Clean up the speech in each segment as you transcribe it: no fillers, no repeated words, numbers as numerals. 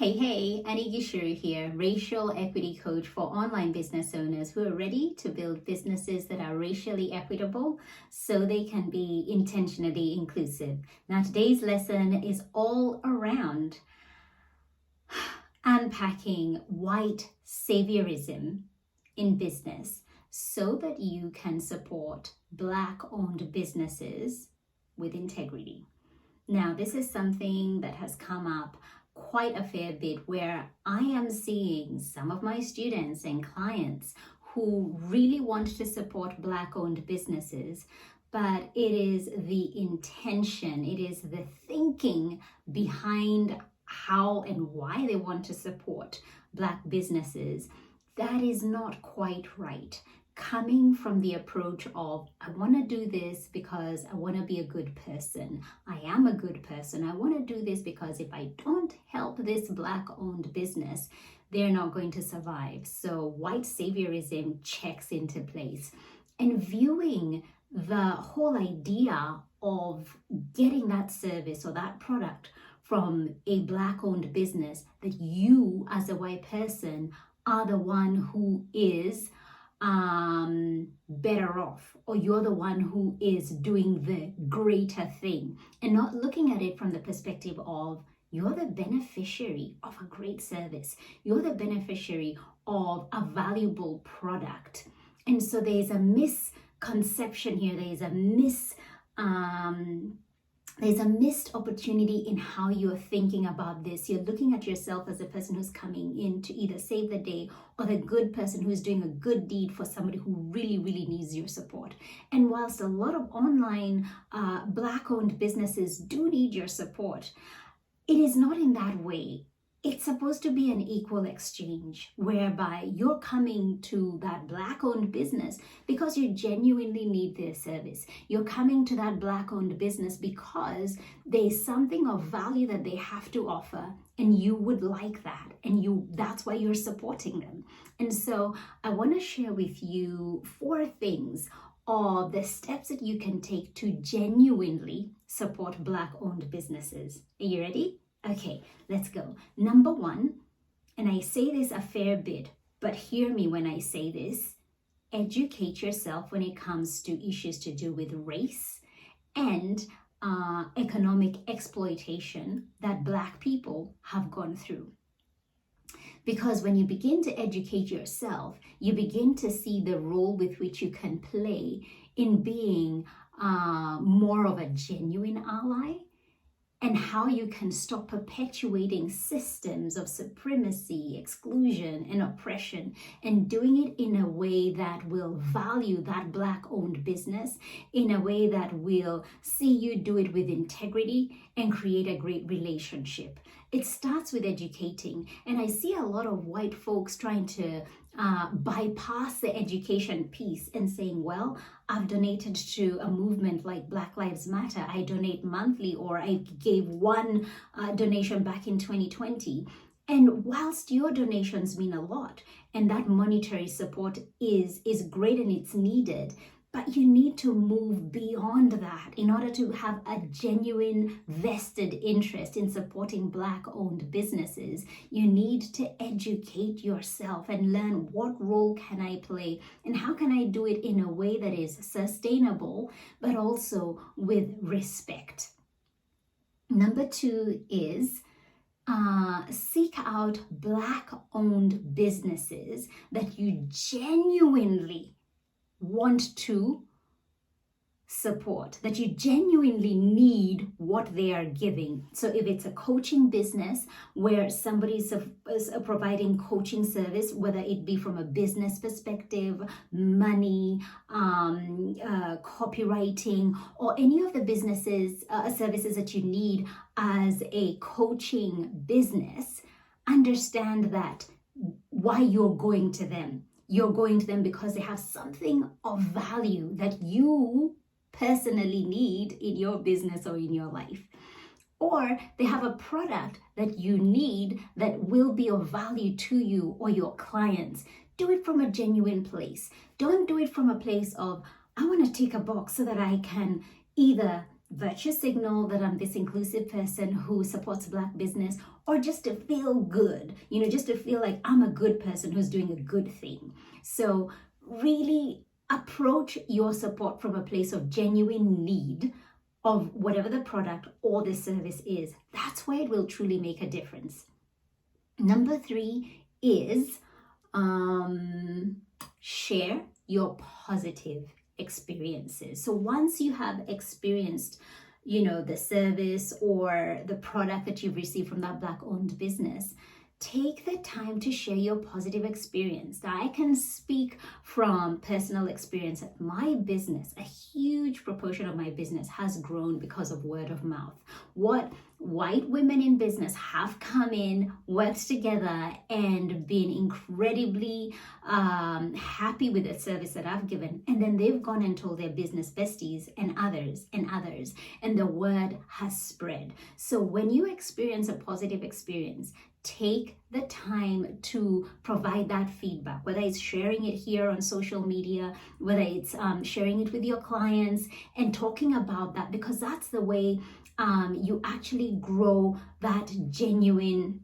Hey, Annie Gishuru here, racial equity coach for online business owners who are ready to build businesses that are racially equitable so they can be intentionally inclusive. Now, today's lesson is all around unpacking white saviorism in business so that you can support Black-owned businesses with integrity. Now, this is something that has come up quite a fair bit where I am seeing some of my students and clients who really want to support Black-owned businesses, but it is the intention, it is the thinking behind how and why they want to support Black businesses that is not quite right. Coming from the approach of, I want to do this because I want to be a good person. I am a good person. I want to do this because if I don't help this Black-owned business, they're not going to survive. So white saviorism checks into place. And viewing the whole idea of getting that service or that product from a Black-owned business, that you as a white person are the one who is better off, or you're the one who is doing the greater thing, and not looking at it from the perspective of you're the beneficiary of a great service, you're the beneficiary of a valuable product. And so there's a misconception here, there's a missed opportunity in how you're thinking about this. You're looking at yourself as a person who's coming in to either save the day or the good person who's doing a good deed for somebody who really needs your support. And whilst a lot of online Black-owned businesses do need your support, it is not in that way. It's supposed to be an equal exchange whereby you're coming to that Black-owned business because you genuinely need their service. You're coming to that Black-owned business because there's something of value that they have to offer and you would like that, and that's why you're supporting them. And so I want to share with you 4 things of the steps that you can take to genuinely support Black-owned businesses. Are you ready? Okay, let's go. Number 1, and I say this a fair bit, but hear me when I say this, educate yourself when it comes to issues to do with race and economic exploitation that Black people have gone through. Because when you begin to educate yourself, you begin to see the role with which you can play in being more of a genuine ally, and how you can stop perpetuating systems of supremacy, exclusion, and oppression, and doing it in a way that will value that Black-owned business, in a way that will see you do it with integrity and create a great relationship. It starts with educating, and I see a lot of white folks trying to bypass the education piece and saying, well, I've donated to a movement like Black Lives Matter. I donate monthly, or I gave one donation back in 2020. And whilst your donations mean a lot, and that monetary support is great and it's needed, but you need to move beyond that in order to have a genuine vested interest in supporting Black-owned businesses. You need to educate yourself and learn, what role can I play and how can I do it in a way that is sustainable but also with respect. Number 2 is seek out Black-owned businesses that you genuinely want to support, that you genuinely need what they are giving. So if it's a coaching business where somebody is providing coaching service, whether it be from a business perspective, money, copywriting, or any of the businesses, services that you need as a coaching business, understand that why you're going to them. You're going to them because they have something of value that you personally need in your business or in your life. Or they have a product that you need that will be of value to you or your clients. Do it from a genuine place. Don't do it from a place of, I want to tick a box so that I can either virtue signal that I'm this inclusive person who supports Black business, or just to feel good, just to feel like I'm a good person who's doing a good thing. So really approach your support from a place of genuine need of whatever the product or the service is. That's where it will truly make a difference. Number 3 is share your positive experiences. So once you have experienced, the service or the product that you've received from that Black owned business, take the time to share your positive experience. Now, I can speak from personal experience at my business. A huge proportion of my business has grown because of word of mouth. What white women in business have come in, worked together, and been incredibly happy with the service that I've given. And then they've gone and told their business besties and others, and the word has spread. So when you experience a positive experience, take the time to provide that feedback, whether it's sharing it here on social media, whether it's sharing it with your clients and talking about that, because that's the way you actually grow that genuine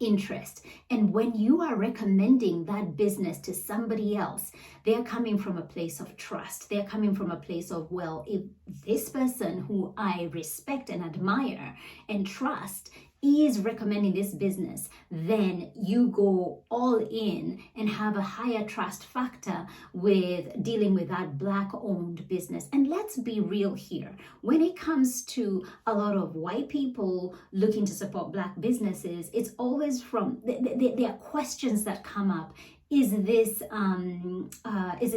interest. And when you are recommending that business to somebody else, they're coming from a place of trust. They're coming from a place of, well, if this person who I respect and admire and trust is recommending this business, then you go all in and have a higher trust factor with dealing with that Black owned business. And let's be real here. When it comes to a lot of white people looking to support Black businesses, it's always from, there are questions that come up. Is this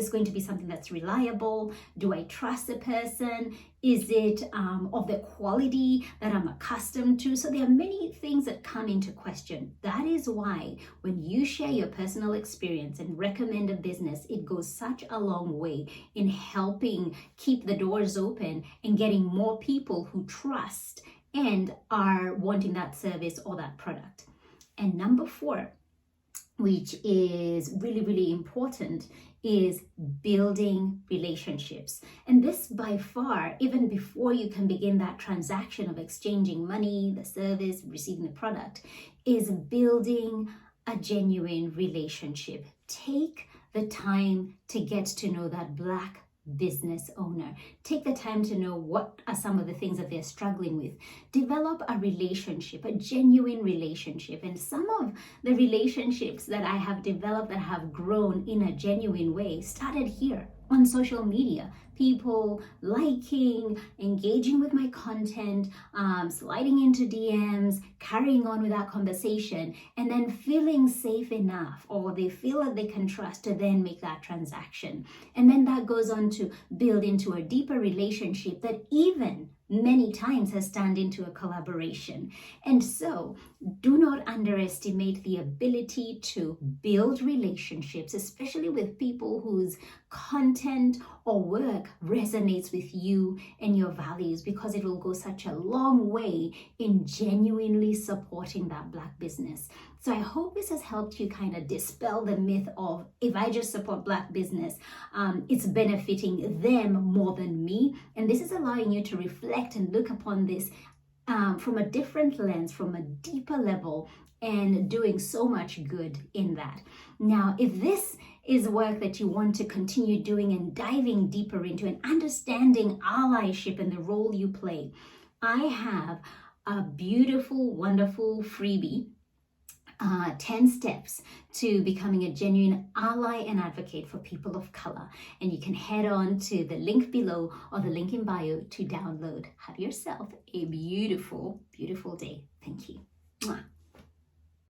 going to be something that's reliable? Do I trust the person? Is it of the quality that I'm accustomed to? So there are many things that come into question. That is why when you share your personal experience and recommend a business, it goes such a long way in helping keep the doors open and getting more people who trust and are wanting that service or that product. And number 4, which is really, really important, is building relationships. And this by far, even before you can begin that transaction of exchanging money, the service, receiving the product, is building a genuine relationship. Take the time to get to know that Black business owner. Take the time to know what are some of the things that they're struggling with. Develop a relationship, a genuine relationship. And some of the relationships that I have developed that have grown in a genuine way started here on social media. People liking, engaging with my content, sliding into DMs, carrying on with that conversation, and then feeling safe enough, or they feel that they can trust to then make that transaction. And then that goes on to build into a deeper relationship that even many times has turned into a collaboration. And so do not underestimate the ability to build relationships, especially with people whose content or work resonates with you and your values, because it will go such a long way in genuinely supporting that Black business. So I hope this has helped you kind of dispel the myth of, if I just support Black business, it's benefiting them more than me. And this is allowing you to reflect and look upon this from a different lens, from a deeper level, and doing so much good in that. Now, if this is work that you want to continue doing and diving deeper into and understanding allyship and the role you play, I have a beautiful, wonderful freebie, 10 steps to becoming a genuine ally and advocate for people of color. And you can head on to the link below or the link in bio to download. Have yourself a beautiful, beautiful day. Thank you. Mwah.